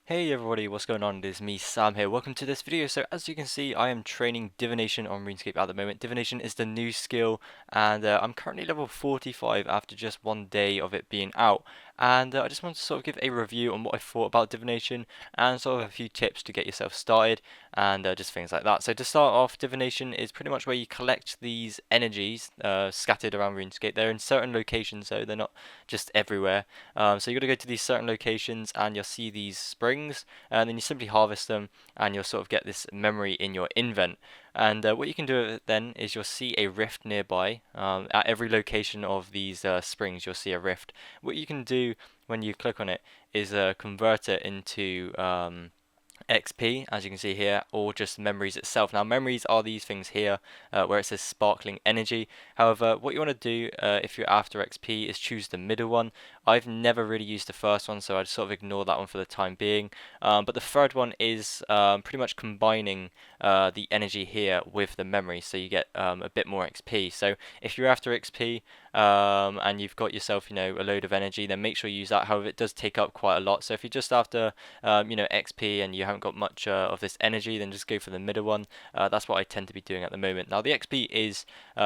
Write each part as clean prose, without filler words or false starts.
Hey everybody, what's going on? It is me, Sam here. Welcome to this video. So as you can see, I am training Divination on RuneScape at the moment. Divination is the new skill, and I'm currently level 45 after just one day of it being out. And I just want to sort of give a review on what I thought about Divination and sort of a few tips to get yourself started and just things like that. So to start off, Divination is pretty much where you collect these energies scattered around RuneScape. They're in certain locations, so they're not just everywhere. So you got to go to these certain locations and you'll see these springs, and then you simply harvest them, and you'll sort of get this memory in your invent. And what you can do with it then is you'll see a rift nearby. At every location of these springs, you'll see a rift. What you can do when you click on it is convert it into XP, as you can see here, or just memories itself. Now, memories are these things here, where it says sparkling energy. However, what you want to do if you're after XP is choose the middle one. I've never really used the first one, so I'd sort of ignore that one for the time being. But the third one is pretty much combining the energy here with the memory, so you get a bit more XP. So if you're after XP and you've got yourself, a load of energy, then make sure you use that. However, it does take up quite a lot. So if you're just after XP and you haven't got much of this energy, then just go for the middle one. That's what I tend to be doing at the moment. Now the XP is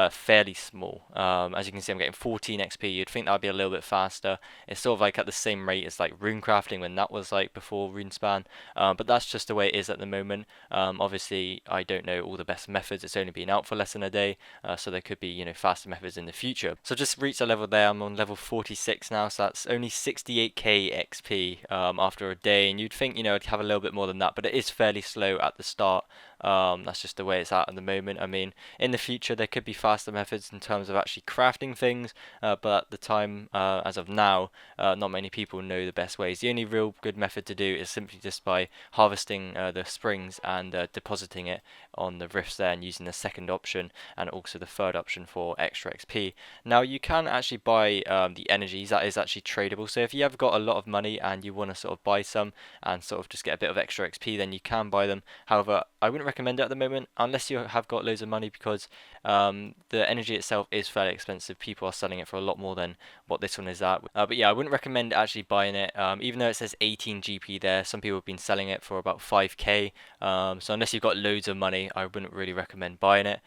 fairly small. As you can see, I'm getting 14 XP. You'd think that would be a little bit faster. It's sort of like at the same rate as like rune crafting when that was like before RuneSpan. But that's just the way it is at the moment. Obviously, I don't know all the best methods. It's only been out for less than a day, so there could be faster methods in the future. So just reached a level there. I'm on level 46 now, so that's only 68k XP after a day. And you'd think I'd have a little bit more than that, but it is fairly slow at the start. That's just the way it's at the moment. I mean, in the future there could be faster methods in terms of actually crafting things, but at the time, as of now, not many people know the best ways. The only real good method to do is simply just by harvesting the springs and depositing it on the rifts there, and using the second option and also the third option for extra XP. Now you can actually buy the energies. That is actually tradable. So if you have got a lot of money and you want to sort of buy some and sort of just get a bit of extra XP, then you can buy them. However, I wouldn't recommend it at the moment unless you have got loads of money, because the energy itself is fairly expensive. People are selling it for a lot more than what this one is at. But yeah, I wouldn't recommend actually buying it. Even though it says 18 GP there, some people have been selling it for about 5k. So unless you've got loads of money, I wouldn't really recommend buying it.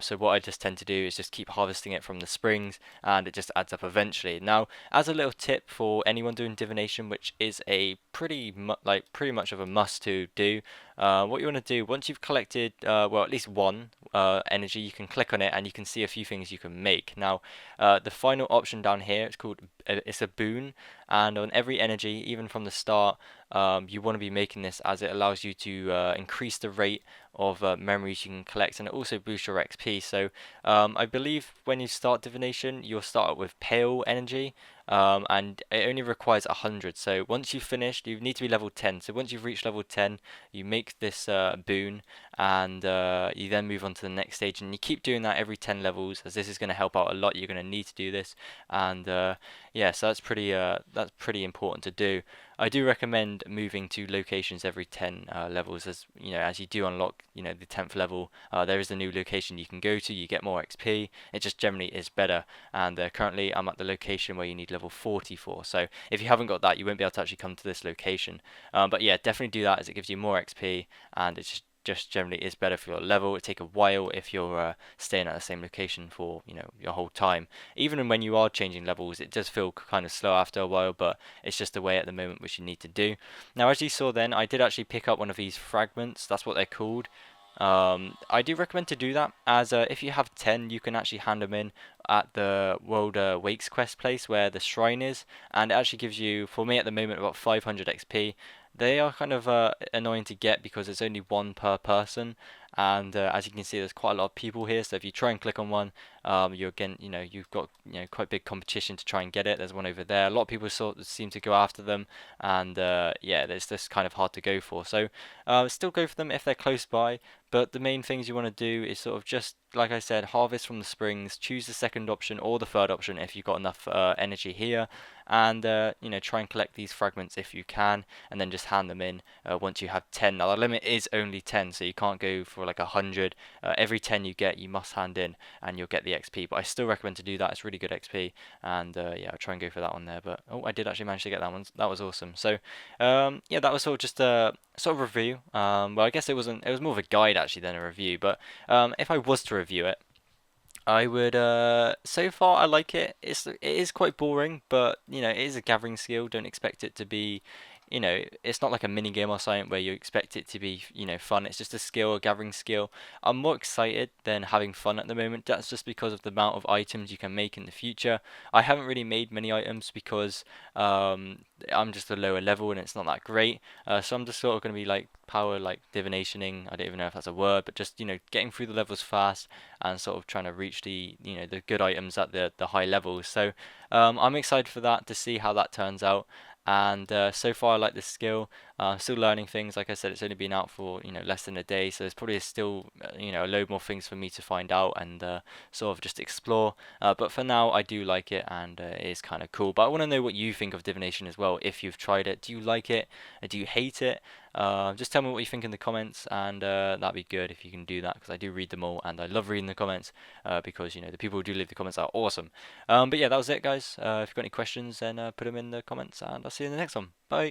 So what I just tend to do is just keep harvesting it from the springs, and it just adds up eventually. Now, as a little tip for anyone doing divination, which is a pretty much of a must to do, what you want to do once you've collected well, at least one energy, you can click on it and you can see a few things you can make. Now, the final option down here, it's a boon, and on every energy, even from the start, you want to be making this, as it allows you to increase the rate of memories you can collect, and it also boosts your XP. So I believe when you start divination, you'll start with pale energy, and it only requires 100. So once you've finished, you need to be level 10. So once you've reached level 10, you make this boon, and you then move on to the next stage, and you keep doing that every 10 levels, as this is going to help out a lot. You're going to need to do this, and yeah, so that's pretty important to do. I do recommend moving to locations every 10 levels, as as you do unlock the 10th level, there is a new location you can go to. You get more XP. It just generally is better, and currently I'm at the location where you need level 44. So if you haven't got that, you won't be able to actually come to this location. But yeah, definitely do that, as it gives you more XP, and it's just generally is better for your level. It take a while if you're staying at the same location for your whole time. Even when you are changing levels, it does feel kind of slow after a while, but it's just the way at the moment which you need to do. Now, as you saw then, I did actually pick up one of these fragments. That's what they're called. I do recommend to do that, as if you have 10, you can actually hand them in at the World Wakes quest place where the shrine is, and it actually gives you, for me at the moment, about 500 XP. They are kind of annoying to get because it's only one per person, and as you can see, there's quite a lot of people here. So if you try and click on one, you're again, you've got quite big competition to try and get it. There's one over there. A lot of people sort of seem to go after them, and yeah, it's just kind of hard to go for. So still go for them if they're close by, But the main things you want to do is sort of just, like I said, harvest from the springs, choose the second option or the third option if you've got enough energy here, and try and collect these fragments if you can, and then just hand them in once you have 10. Now the limit is only 10, so you can't go for like 100. Every 10 you get, you must hand in, and you'll get the XP. But I still recommend to do that. It's really good XP, and yeah, I'll try and go for that one there. But oh, I did actually manage to get that one. That was awesome. So yeah, that was sort of just a sort of review. Well, I guess it wasn't. It was more of a guide actually than a review. But if I was to review it, I would so far I like it. It is quite boring, but it is a gathering skill. Don't expect it to be, it's not like a mini game or something where you expect it to be, fun. It's just a skill, a gathering skill. I'm more excited than having fun at the moment. That's just because of the amount of items you can make in the future. I haven't really made many items because I'm just a lower level and it's not that great. So I'm just sort of going to be like power like divinationing. I don't even know if that's a word, but just getting through the levels fast and sort of trying to reach the good items at the high levels. So I'm excited for that to see how that turns out. And so far, I like this skill. Still learning things. Like I said, it's only been out for less than a day, so there's probably still a load more things for me to find out and sort of just explore. But for now, I do like it, and it is kind of cool. But I want to know what you think of divination as well. If you've tried it, do you like it? Do you hate it? Just tell me what you think in the comments, and that'd be good if you can do that because I do read them all, and I love reading the comments because the people who do leave the comments are awesome. But yeah, that was it, guys. If you've got any questions, then put them in the comments, and I'll see you in the next one. Bye.